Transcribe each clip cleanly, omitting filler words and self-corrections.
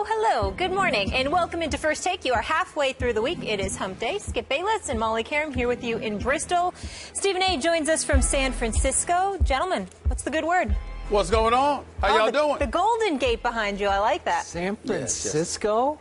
Hello. Good morning and welcome into First Take. You are halfway through the week. It is hump day. Skip Bayless and Molly Karam here with you in Bristol. Stephen A. joins us from San Francisco. Gentlemen, what's the good word? What's going on? How y'all doing? The Golden Gate behind you. I like that. San Francisco?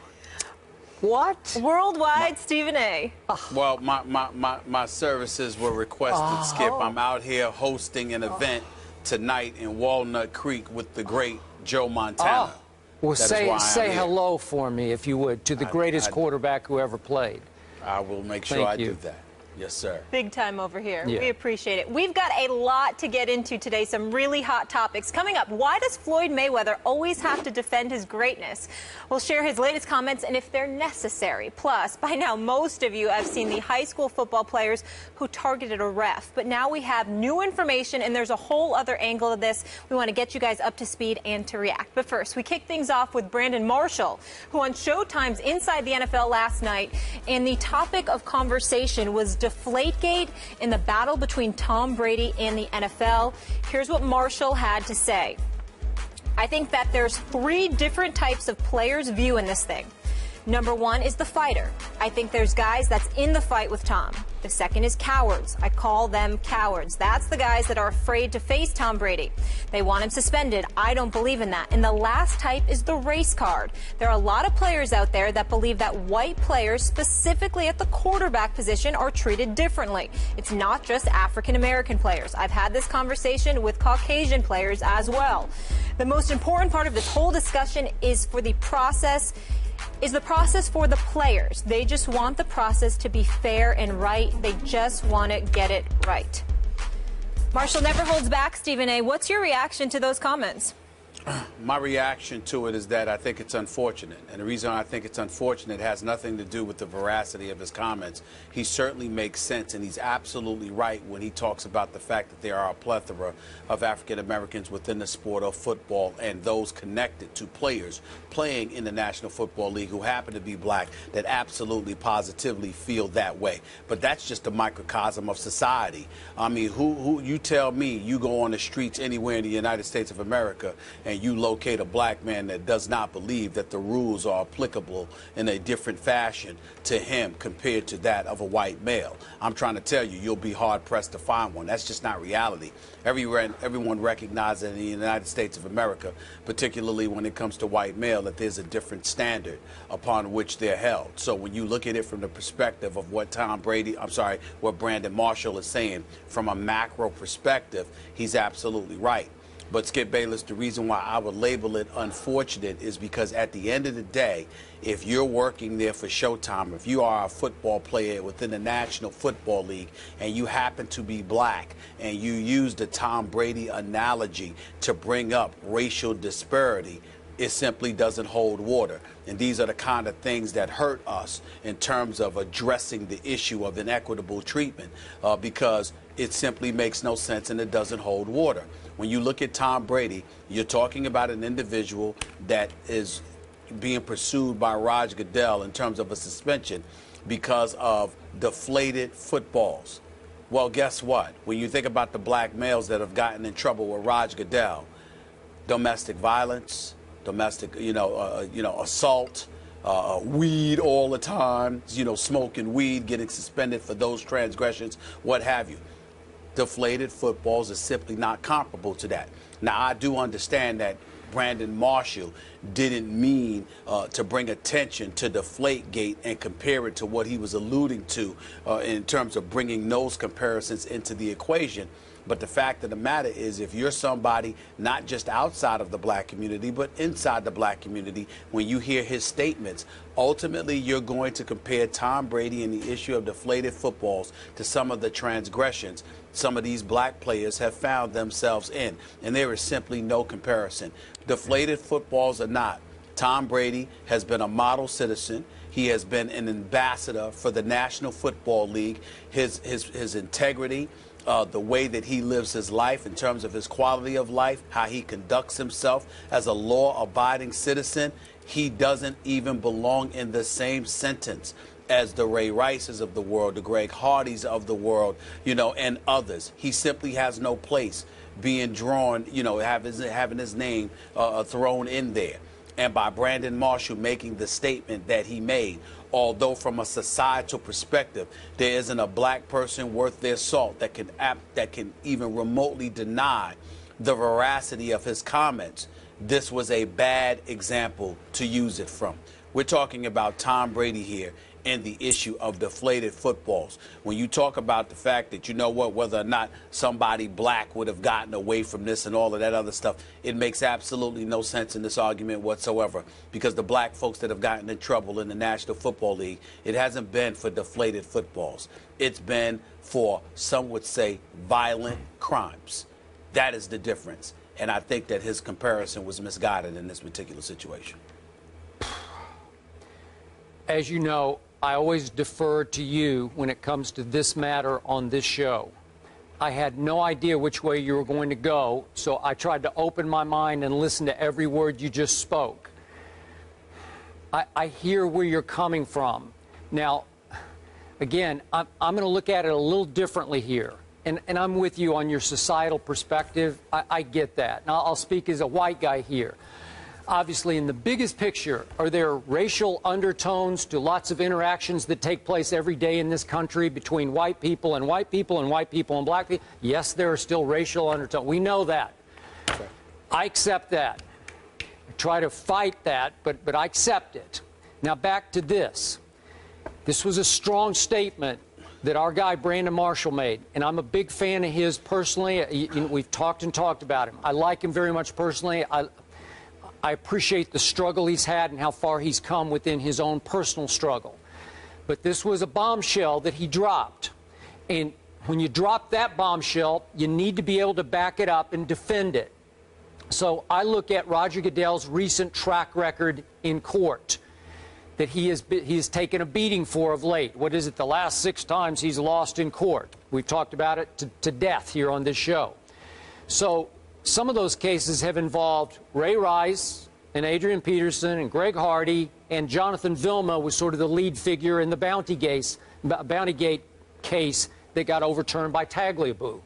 What? Worldwide, Stephen A. Well, my services were requested, Skip. I'm out here hosting an event tonight in Walnut Creek with the great Joe Montana. Well, say hello for me, if you would, to the greatest quarterback who ever played. I will make sure I do that. Yes, sir. Big time over here. Yeah. We appreciate it. We've got a lot to get into today, some really hot topics. Coming up, why does Floyd Mayweather always have to defend his greatness? We'll share his latest comments and if they're necessary. Plus, by now, most of you have seen the high school football players who targeted a ref. But now we have new information, and there's a whole other angle of this. We want to get you guys up to speed and to react. But first, we kick things off with Brandon Marshall, who on Showtime's Inside the NFL last night, and the topic of conversation was Deflategate in the battle between Tom Brady and the NFL. Here's what Marshall had to say. I think that there's three different types of players' view in this thing. Number one is the fighter. I think there's guys that's in the fight with Tom. The second is cowards. I call them cowards. That's the guys that are afraid to face Tom Brady. They want him suspended. I don't believe in that. And the last type is the race card. There are a lot of players out there that believe that white players, specifically at the quarterback position, are treated differently. It's not just African American players. I've had this conversation with Caucasian players as well. The most important part of this whole discussion is for the process for the players. They just want the process to be fair and right. They just want to get it right. Marshall never holds back, Stephen A. What's your reaction to those comments? My reaction to it is that I think it's unfortunate. And the reason I think it's unfortunate has nothing to do with the veracity of his comments. He certainly makes sense, and he's absolutely right when he talks about the fact that there are a plethora of African Americans within the sport of football and those connected to players playing in the National Football League who happen to be black that absolutely positively feel that way. But that's just a microcosm of society. I mean, who you tell me you go on the streets anywhere in the United States of America and you locate a black man that does not believe that the rules are applicable in a different fashion to him compared to that of a white male. I'm trying to tell you, you'll be hard-pressed to find one. That's just not reality. Everyone recognizes in the United States of America, particularly when it comes to white male, that there's a different standard upon which they're held. So when you look at it from the perspective of what what Brandon Marshall is saying from a macro perspective, he's absolutely right. But Skip Bayless, the reason why I would label it unfortunate is because at the end of the day, if you're working there for Showtime, if you are a football player within the National Football League and you happen to be black and you use the Tom Brady analogy to bring up racial disparity, it simply doesn't hold water. And these are the kind of things that hurt us in terms of addressing the issue of inequitable treatment because it simply makes no sense and it doesn't hold water. When you look at Tom Brady, you're talking about an individual that is being pursued by Roger Goodell in terms of a suspension because of deflated footballs. Well, guess what? When you think about the black males that have gotten in trouble with Roger Goodell, domestic violence, domestic, assault, weed all the time, smoking weed, getting suspended for those transgressions, what have you. Deflated footballs are simply not comparable to that. Now, I do understand that Brandon Marshall didn't mean to bring attention to Deflategate and compare it to what he was alluding to in terms of bringing those comparisons into the equation. But the fact of the matter is, if you're somebody not just outside of the black community, but inside the black community, when you hear his statements, ultimately you're going to compare Tom Brady and the issue of deflated footballs to some of the transgressions some of these black players have found themselves in. And there is simply no comparison. Deflated footballs or not, Tom Brady has been a model citizen. He has been an ambassador for the National Football League. His integrity, the way that he lives his life in terms of his quality of life, how he conducts himself as a law-abiding citizen, he doesn't even belong in the same sentence as the Ray Rices of the world, the Greg Hardys of the world, and others. He simply has no place being drawn, having his name thrown in there. and by Brandon Marshall making the statement that he made. Although from a societal perspective, there isn't a black person worth their salt that can even remotely deny the veracity of his comments, this was a bad example to use it from. We're talking about Tom Brady here and the issue of deflated footballs. When you talk about the fact that, you know what, whether or not somebody black would have gotten away from this and all of that other stuff, it makes absolutely no sense in this argument whatsoever, because the black folks that have gotten in trouble in the National Football League, it hasn't been for deflated footballs. It's been for, some would say, violent crimes. That is the difference. And I think that his comparison was misguided in this particular situation. As you know, I always defer to you when it comes to this matter on this show. I had no idea which way you were going to go, so I tried to open my mind and listen to every word you just spoke. I hear where you're coming from. Now, again, I'm going to look at it a little differently here. And I'm with you on your societal perspective. I get that. Now, I'll speak as a white guy here. Obviously, in the biggest picture, are there racial undertones to lots of interactions that take place every day in this country between white people and white people and white people and black people? Yes, there are still racial undertones. We know that. Okay. I accept that. I try to fight that, but I accept it. Now, back to this. This was a strong statement that our guy Brandon Marshall made, and I'm a big fan of his personally. We've talked about him. I like him very much personally. I appreciate the struggle he's had and how far he's come within his own personal struggle. But this was a bombshell that he dropped. And when you drop that bombshell, you need to be able to back it up and defend it. So I look at Roger Goodell's recent track record in court that he has taken a beating for of late. What is it, the last 6 times he's lost in court? We've talked about it to death here on this show. So some of those cases have involved Ray Rice and Adrian Peterson and Greg Hardy, and Jonathan Vilma was sort of the lead figure in the Bountygate case that got overturned by Tagliabue.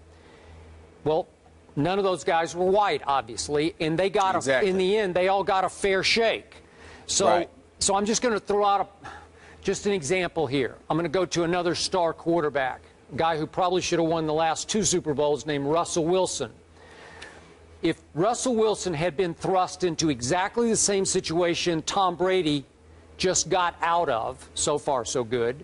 Well, none of those guys were white, obviously, and they got in the end, they all got a fair shake. So, right. So I'm just going to throw out just an example here. I'm going to go to another star quarterback, a guy who probably should have won the last 2 Super Bowls, named Russell Wilson. If Russell Wilson had been thrust into exactly the same situation Tom Brady just got out of, so far so good,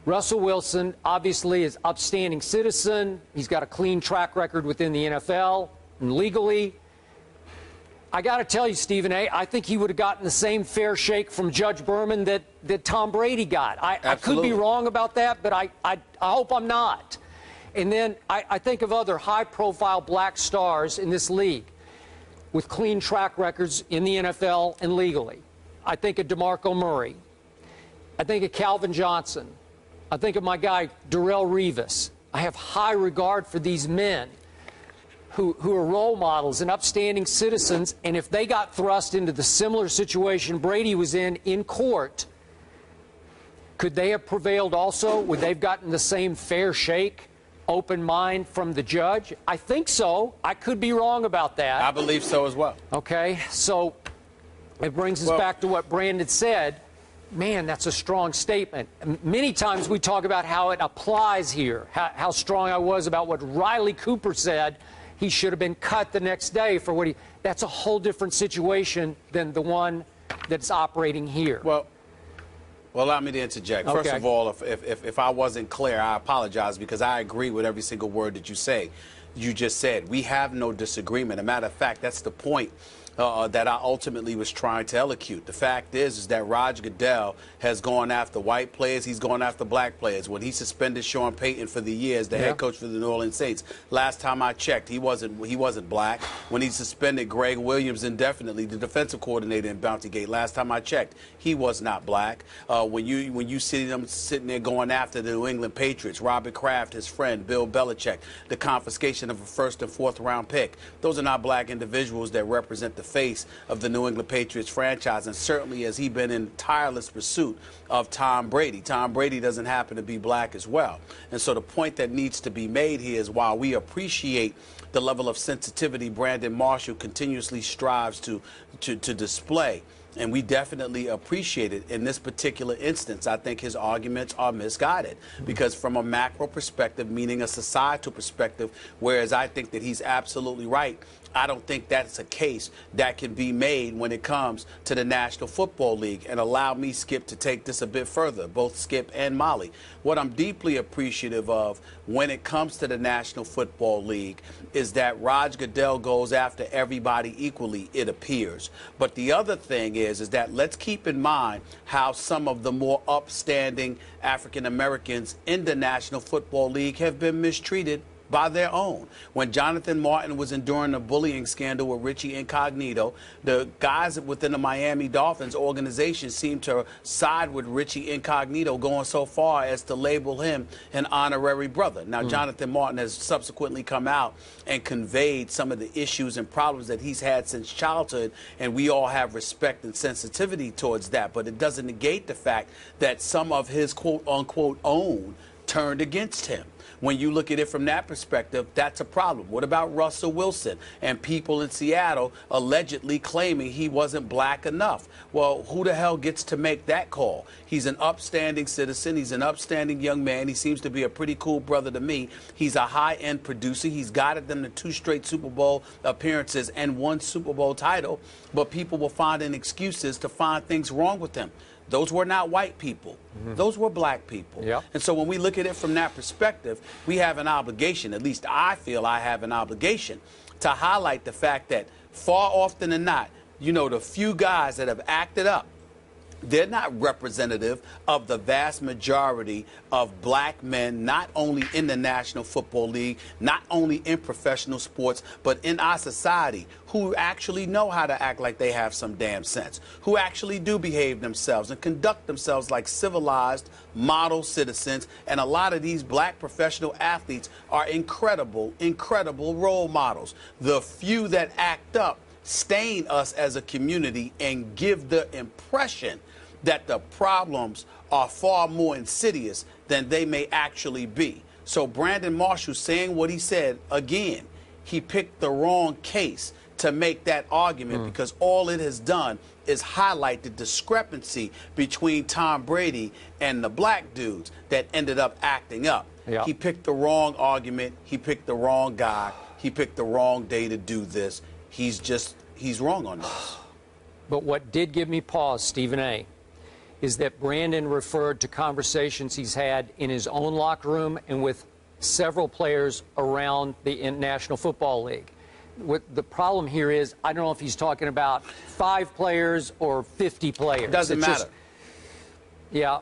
Russell Wilson obviously is an upstanding citizen. He's got a clean track record within the NFL and legally. I got to tell you, Stephen A., I think he would have gotten the same fair shake from Judge Berman that Tom Brady got. I could be wrong about that, but I hope I'm not. And then I think of other high-profile black stars in this league with clean track records in the NFL and legally. I think of DeMarco Murray. I think of Calvin Johnson. I think of my guy, Darrelle Revis. I have high regard for these men who are role models and upstanding citizens, and if they got thrust into the similar situation Brady was in court, could they have prevailed also? Would they have gotten the same fair shake? Open mind from the judge? I think so. I could be wrong about that. I believe so as well. Okay, so it brings us back to what Brandon said. Man, that's a strong statement. Many times we talk about how it applies here, how strong I was about what Riley Cooper said. He should have been cut the next day for what he... That's a whole different situation than the one that's operating here. Well, allow me to interject. Okay. First of all, if I wasn't clear, I apologize, because I agree with every single word that you just said. We have no disagreement. As a matter of fact, that's the point that I ultimately was trying to elocute. The fact is that Roger Goodell has gone after white players. He's gone after black players. When he suspended Sean Payton for the year as the head coach for the New Orleans Saints, last time I checked, he wasn't black. When he suspended Greg Williams indefinitely, the defensive coordinator in Bountygate, last time I checked, he was not black. When you see them sitting there going after the New England Patriots, Robert Kraft, his friend, Bill Belichick, the confiscation of a 1st and 4th round pick, those are not black individuals that represent the the face of the New England Patriots franchise, and certainly has he been in tireless pursuit of Tom Brady. Tom Brady doesn't happen to be black as well. And so the point that needs to be made here is, while we appreciate the level of sensitivity Brandon Marshall continuously strives to display, and we definitely appreciate it, in this particular instance, I think his arguments are misguided. Because from a macro perspective, meaning a societal perspective, whereas I think that he's absolutely right, I don't think that's a case that can be made when it comes to the National Football League. And allow me, Skip, to take this a bit further, both Skip and Molly. What I'm deeply appreciative of when it comes to the National Football League is that Raj Goodell goes after everybody equally, it appears. But the other thing is that let's keep in mind how some of the more upstanding African Americans in the National Football League have been mistreated by their own. When Jonathan Martin was enduring a bullying scandal with Richie Incognito, the guys within the Miami Dolphins organization seemed to side with Richie Incognito, going so far as to label him an honorary brother. Now, Jonathan Martin has subsequently come out and conveyed some of the issues and problems that he's had since childhood, and we all have respect and sensitivity towards that. But it doesn't negate the fact that some of his quote-unquote own turned against him. When you look at it from that perspective, that's a problem. What about Russell Wilson and people in Seattle allegedly claiming he wasn't black enough? Well, who the hell gets to make that call? He's an upstanding citizen. He's an upstanding young man. He seems to be a pretty cool brother to me. He's a high-end producer. He's guided them to 2 straight Super Bowl appearances and 1 Super Bowl title. But people will find excuses to find things wrong with him. Those were not white people. Those were black people. Yep. And so when we look at it from that perspective, we have an obligation, at least I feel I have an obligation, to highlight the fact that far often than not, you know, the few guys that have acted up, they're not representative of the vast majority of black men, not only in the National Football League, not only in professional sports, but in our society, who actually know how to act like they have some damn sense, who actually do behave themselves and conduct themselves like civilized model citizens. And a lot of these black professional athletes are incredible, incredible role models. The few that act up stain us as a community and give the impression that the problems are far more insidious than they may actually be. So Brandon Marshall saying what he said, again, he picked the wrong case to make that argument, because all it has done is highlight the discrepancy between Tom Brady and the black dudes that ended up acting up. Yep. He picked the wrong argument. He picked the wrong guy. He picked the wrong day to do this. He's wrong on this. But what did give me pause, Stephen A., is that Brandon referred to conversations he's had in his own locker room and with several players around the National Football League. What the problem here is, I don't know if he's talking about 5 players or 50 players. Doesn't matter. Yeah.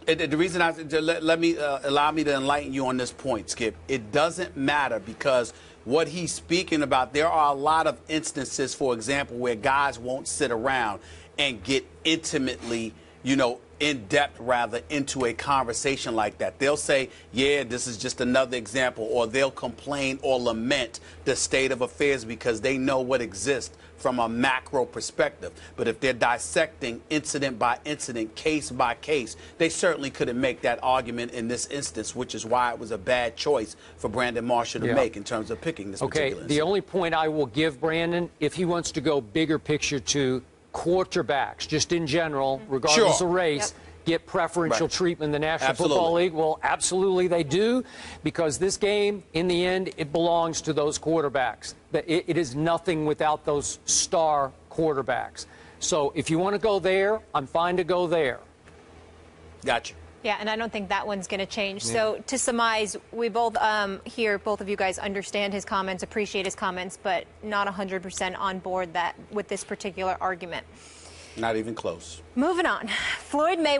The reason allow me to enlighten you on this point, Skip. It doesn't matter, because what he's speaking about, there are a lot of instances, for example, where guys won't sit around and get intimately, you know, in depth rather, into a conversation like that. They'll say, yeah, this is just another example, or they'll complain or lament the state of affairs because they know what exists from a macro perspective. But if they're dissecting incident by incident, case by case, they certainly couldn't make that argument in this instance, which is why it was a bad choice for Brandon Marshall to make in terms of picking this particular instance. The only point I will give Brandon, if he wants to go bigger picture to quarterbacks, just in general, regardless of race, get preferential treatment in the National Football League. Well, absolutely they do, because this game, in the end, it belongs to those quarterbacks. It is nothing without those star quarterbacks. So if you want to go there, I'm fine to go there. Gotcha. Yeah, and I don't think that one's going to change. Yeah. So to surmise, we both here, both of you guys understand his comments, appreciate his comments, but not 100% on board with this particular argument. Not even close. Moving on. Floyd Mayweather